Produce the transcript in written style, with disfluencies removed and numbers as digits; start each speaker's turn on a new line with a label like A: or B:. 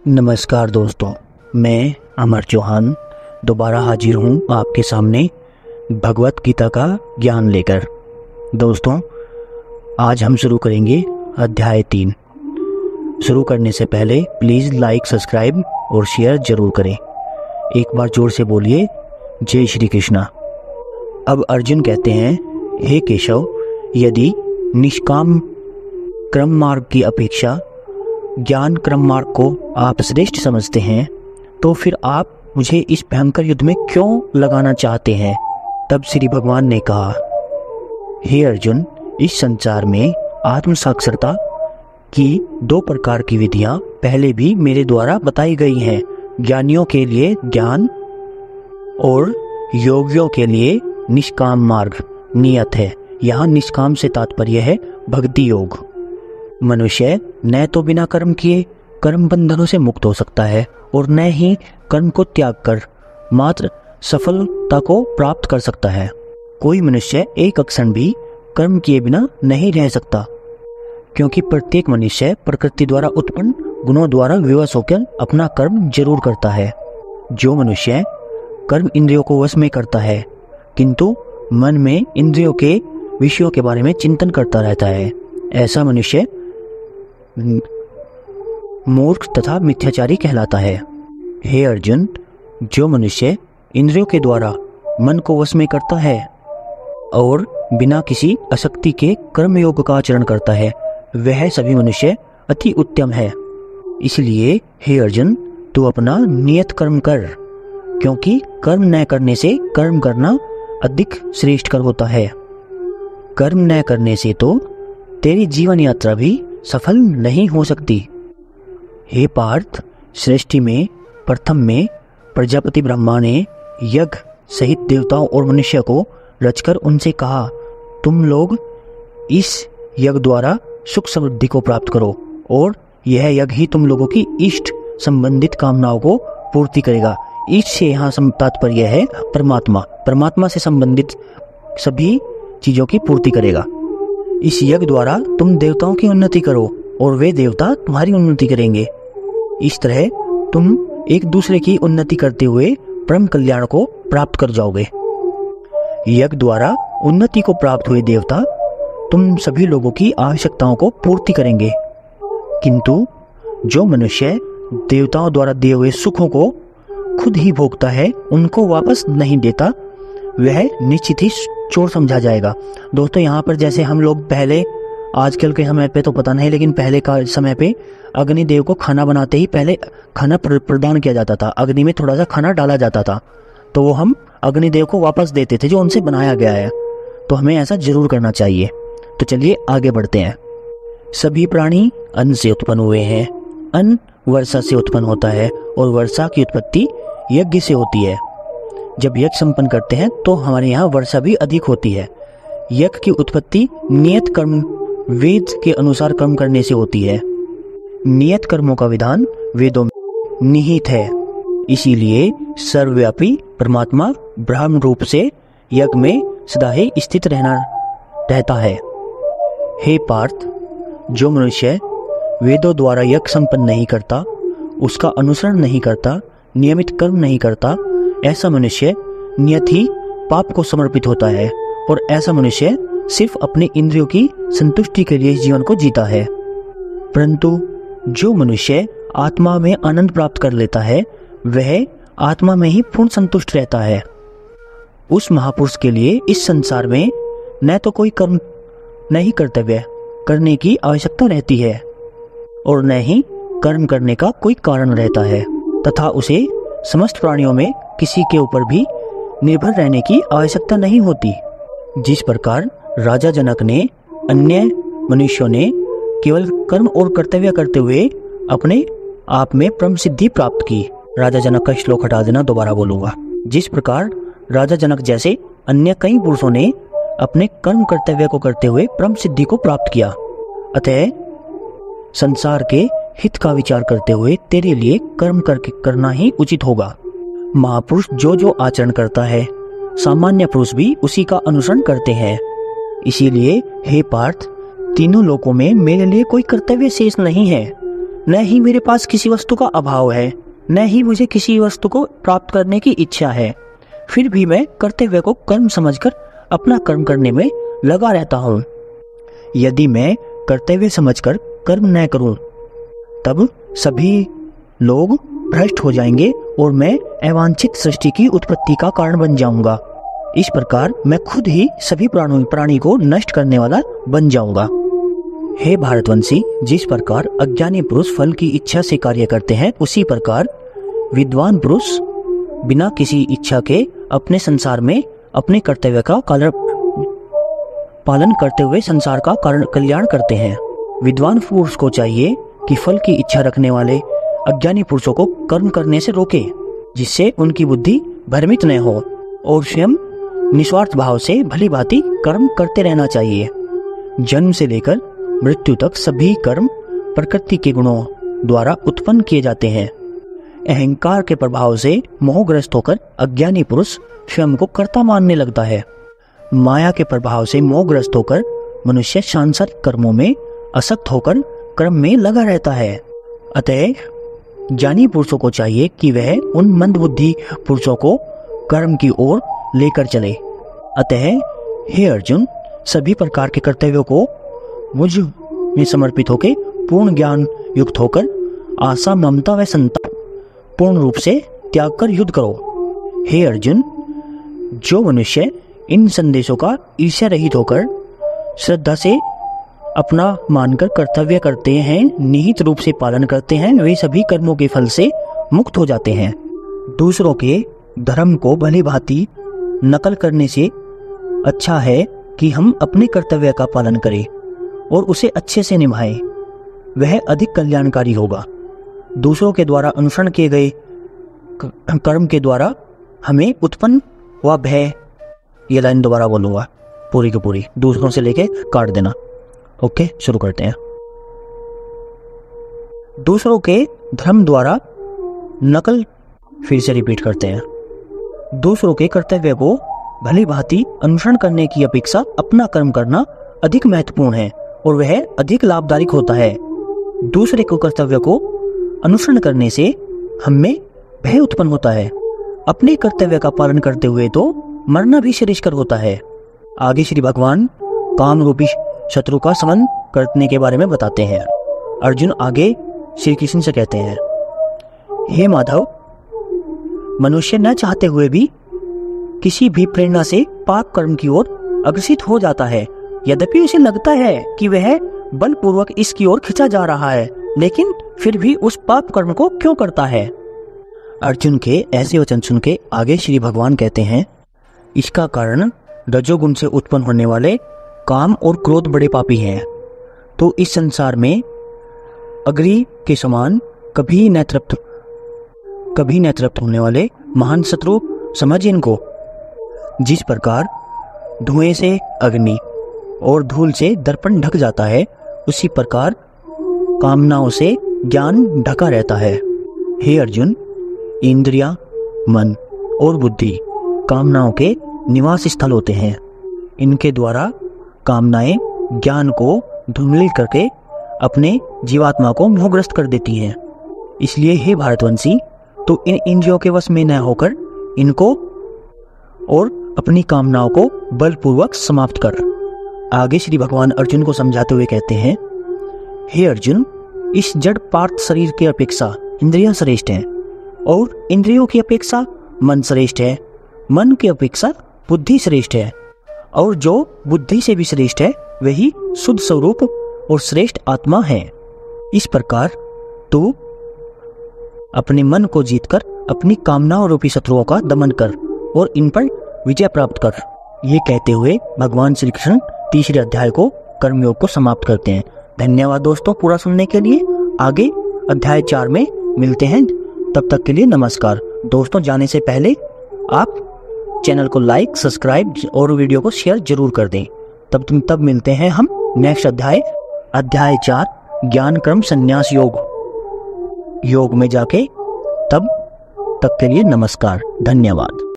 A: नमस्कार दोस्तों, मैं अमर चौहान दोबारा हाजिर हूँ आपके सामने भगवत गीता का ज्ञान लेकर। दोस्तों, आज हम शुरू करेंगे अध्याय 3। शुरू करने से पहले प्लीज़ लाइक, सब्सक्राइब और शेयर ज़रूर करें। एक बार जोर से बोलिए, जय श्री कृष्णा। अब अर्जुन कहते हैं, हे केशव, यदि निष्काम क्रम मार्ग की अपेक्षा ज्ञान क्रम मार्ग को आप श्रेष्ठ समझते हैं, तो फिर आप मुझे इस भयंकर युद्ध में क्यों लगाना चाहते हैं? तब श्री भगवान ने कहा, हे अर्जुन, इस संसार में आत्म साक्षरता की 2 प्रकार की विधियां पहले भी मेरे द्वारा बताई गई हैं। ज्ञानियों के लिए ज्ञान और योगियों के लिए निष्काम मार्ग नियत है। यहाँ निष्काम से तात्पर्य है भक्ति योग। मनुष्य न तो बिना कर्म किए कर्म बंधनों से मुक्त हो सकता है और न ही कर्म को त्याग कर मात्र सफलता को प्राप्त कर सकता है। कोई मनुष्य एक क्षण भी कर्म किए बिना नहीं रह सकता, क्योंकि प्रत्येक मनुष्य प्रकृति द्वारा उत्पन्न गुणों द्वारा विवश होकर अपना कर्म जरूर करता है। जो मनुष्य कर्म इंद्रियों को वश में करता है किंतु मन में इंद्रियों के विषयों के बारे में चिंतन करता रहता है, ऐसा मनुष्य मूर्ख तथा मिथ्याचारी कहलाता है। हे अर्जुन, जो मनुष्य इंद्रियों के द्वारा मन को वश में करता है और बिना किसी आसक्ति के कर्म योग का आचरण करता है, वह सभी मनुष्य अति उत्तम है। इसलिए हे अर्जुन, तू अपना नियत कर्म कर, क्योंकि कर्म न करने से कर्म करना अधिक श्रेष्ठ कर होता है। कर्म न करने से तो तेरी जीवन यात्रा भी सफल नहीं हो सकती। हे पार्थ, सृष्टि में प्रथम में प्रजापति ब्रह्मा ने यज्ञ सहित देवताओं और मनुष्य को रचकर उनसे कहा, तुम लोग इस यज्ञ द्वारा सुख समृद्धि को प्राप्त करो और यह यज्ञ ही तुम लोगों की इष्ट संबंधित कामनाओं को पूर्ति करेगा। इष्ट से यहाँ तात्पर्य है परमात्मा से संबंधित सभी चीजों की पूर्ति करेगा। इस यज्ञ द्वारा तुम देवताओं की उन्नति करो और वे देवता तुम्हारी उन्नति करेंगे। इस तरह तुम एक दूसरे की उन्नति करते हुए परम कल्याण को प्राप्त कर जाओगे। यज्ञ द्वारा उन्नति को प्राप्त हुए देवता तुम सभी लोगों की आवश्यकताओं को पूर्ति करेंगे, किंतु जो मनुष्य देवताओं द्वारा दिए हुए सुखों को खुद ही भोगता है, उनको वापस नहीं देता, वह निश्चित ही चोर समझा जाएगा। दोस्तों, यहाँ पर जैसे हम लोग पहले, आजकल के समय पे तो पता नहीं, लेकिन पहले का समय पे अग्निदेव को खाना बनाते ही पहले खाना प्रदान किया जाता था। अग्नि में थोड़ा सा खाना डाला जाता था तो वो हम अग्निदेव को वापस देते थे जो उनसे बनाया गया है। तो हमें ऐसा जरूर करना चाहिए। तो चलिए आगे बढ़ते हैं। सभी प्राणी अन्न से उत्पन्न हुए हैं। अन्न वर्षा से उत्पन्न होता है और वर्षा की उत्पत्ति यज्ञ से होती है। जब यज्ञ संपन्न करते हैं तो हमारे यहाँ वर्षा भी अधिक होती है। यज्ञ की उत्पत्ति नियत कर्म वेद के अनुसार कर्म करने से होती है। नियत कर्मों का विधान वेदों में निहित है। इसीलिए सर्वव्यापी परमात्मा ब्रह्म रूप से यज्ञ में सदा ही स्थित रहता है। हे पार्थ, जो मनुष्य वेदों द्वारा यज्ञ संपन्न नहीं करता, उसका अनुसरण नहीं करता, नियमित कर्म नहीं करता, ऐसा मनुष्य नियत ही पाप को समर्पित होता है और ऐसा मनुष्य सिर्फ अपने इंद्रियों की संतुष्टि के लिए जीवन को जीता है। परंतु जो मनुष्य आत्मा में आनंद प्राप्त कर लेता है, वह आत्मा में ही पूर्ण संतुष्ट रहता है। उस महापुरुष के लिए इस संसार में न तो कोई कर्म, न ही कर्तव्य करने की आवश्यकता रहती है और न ही कर्म करने का कोई कारण रहता है, तथा उसे समस्त प्राणियों में किसी के ऊपर भी निर्भर रहने की आवश्यकता नहीं होती। जिस प्रकार राजा जनक ने अन्य मनुष्यों ने केवल कर्म और कर्तव्य करते हुए अपने आप में परम सिद्धि प्राप्त की। राजा जनक का श्लोक हटा देना, दोबारा बोलूंगा। जिस प्रकार राजा जनक जैसे अन्य कई पुरुषों ने अपने कर्म कर्तव्य को करते हुए परम सिद्धि को प्राप्त किया, अतः संसार के हित का विचार करते हुए तेरे लिए कर्म करना ही उचित होगा। महापुरुष जो जो आचरण करता है, सामान्य पुरुष भी उसी का अनुसरण करते हैं। इसीलिए हे पार्थ, तीनों लोकों में मेरे लिए कोई कर्तव्य शेष नहीं है। न ही मेरे पास किसी वस्तु का अभाव है, न ही मुझे किसी वस्तु को प्राप्त करने की इच्छा है। फिर भी मैं कर्तव्य को कर्म समझकर अपना कर्म करने में लगा रहता हूँ। यदि मैं कर्तव्य समझकर कर्म न करूँ तब सभी लोग भ्रष्ट हो जाएंगे और मैं अवांछित सृष्टि की उत्पत्ति का कारण बन जाऊंगा। इस प्रकार मैं खुद ही सभी प्राणी को नष्ट करने वाला बन जाऊंगा। हे भारतवंशी, जिस प्रकार अज्ञानी पुरुष फल की इच्छा से कार्य करते हैं, उसी प्रकार विद्वान पुरुष बिना किसी इच्छा के अपने संसार में अपने कर्तव्य का पालन करते हुए संसार का कल्याण करते हैं। विद्वान पुरुष को चाहिए कि फल की इच्छा रखने वाले अज्ञानी पुरुषों को कर्म करने से रोके, जिससे उनकी बुद्धि भ्रमित न हो, और स्वयं निस्वार्थ भाव से भली भांति कर्म करते रहना चाहिए। जन्म से लेकर मृत्यु तक सभी कर्म प्रकृति के गुणों द्वारा उत्पन्न किए जाते हैं। अहंकार के प्रभाव से मोहग्रस्त होकर अज्ञानी पुरुष स्वयं को कर्ता मानने लगता है। माया के प्रभाव से मोहग्रस्त होकर मनुष्य सांसारिक कर्मों में आसक्त होकर कर्म में लगा रहता है। अतः ज्ञानी पुरुषों को चाहिए कि वह उन मंदबुद्धि पुरुषों को कर्म की ओर लेकर चले। अतः हे अर्जुन, सभी प्रकार के कर्तव्यों को मुझ में समर्पित होकर पूर्ण ज्ञान युक्त होकर आशा, ममता व संताप पूर्ण रूप से त्याग कर युद्ध करो। हे अर्जुन, जो मनुष्य इन संदेशों का ईर्ष्या रहित होकर श्रद्धा से अपना मानकर कर्तव्य करते हैं, निहित रूप से पालन करते हैं, वे सभी कर्मों के फल से मुक्त हो जाते हैं। दूसरों के धर्म को भली भांति नकल करने से अच्छा है कि हम अपने कर्तव्य का पालन करें और उसे अच्छे से निभाएं। वह अधिक कल्याणकारी होगा। दूसरों के द्वारा अनुसरण किए गए कर्म के द्वारा हमें उत्पन्न हुआ भय, ये लाइन दोबारा बोलूंगा पूरी की पूरी, दूसरों से लेके काट देना। ओके, शुरू करते हैं। दूसरों के धर्म द्वारा नकल, फिर से रिपीट करते हैं। दूसरों के कर्तव्य को भली भांति अनुसरण करने की अपेक्षा अपना कर्म करना अधिक महत्वपूर्ण है और वह अधिक लाभदायक होता है। दूसरे को कर्तव्य को अनुसरण करने से हमें भय उत्पन्न होता है। अपने कर्तव्य का पालन करते हुए तो मरना भी श्रेयस्कर होता है। आगे श्री भगवान काम रूपी शत्रु का समन करने के बारे में बताते हैं। अर्जुन आगे श्री कृष्ण से कहते हैं, हे माधव, मनुष्य न चाहते हुए भी किसी भी प्रेरणा से पाप कर्म की ओर अग्रसित हो जाता है। यद्यपि उसे लगता है कि वह बलपूर्वक इसकी ओर खिंचा जा रहा है, लेकिन फिर भी उस पाप कर्म को क्यों करता है। अर्जुन के ऐसे वचन सुन के आगे श्री भगवान कहते हैं, इसका कारण रजोगुण से उत्पन्न होने वाले काम और क्रोध बड़े पापी हैं। तो इस संसार में अग्नि के समान कभी न तृप्त होने वाले महान शत्रु समझ इनको। जिस प्रकार धुएं से अग्नि और धूल से दर्पण ढक जाता है, उसी प्रकार कामनाओं से ज्ञान ढका रहता है। हे अर्जुन, इंद्रियां, मन और बुद्धि कामनाओं के निवास स्थल होते हैं। इनके द्वारा कामनाएं ज्ञान को धूमिलित करके अपने जीवात्मा को मोहग्रस्त कर देती हैं। इसलिए हे भारतवंशी, तो इन इंद्रियों के वश में न होकर इनको और अपनी कामनाओं को बलपूर्वक समाप्त कर। आगे श्री भगवान अर्जुन को समझाते हुए कहते हैं, हे अर्जुन, इस जड़ पार्थ शरीर की अपेक्षा इंद्रियां श्रेष्ठ हैं और इंद्रियों की अपेक्षा मन श्रेष्ठ है। मन की अपेक्षा बुद्धि श्रेष्ठ है और जो बुद्धि से भी श्रेष्ठ है वही शुद्ध स्वरूप और श्रेष्ठ आत्मा है। इस प्रकार तू अपने मन को जीतकर अपनी कामनाओं रूपी शत्रुओं का दमन कर और इन पर विजय प्राप्त कर। ये कहते हुए भगवान श्री कृष्ण तीसरे अध्याय को कर्मयोग को समाप्त करते हैं। धन्यवाद दोस्तों पूरा सुनने के लिए। आगे अध्याय 4 में मिलते हैं। तब तक के लिए नमस्कार। दोस्तों, जाने से पहले आप चैनल को लाइक, सब्सक्राइब और वीडियो को शेयर जरूर कर दें। तब मिलते हैं हम नेक्स्ट अध्याय 4 ज्ञान कर्म संन्यास योग में जाके। तब तक के लिए नमस्कार, धन्यवाद।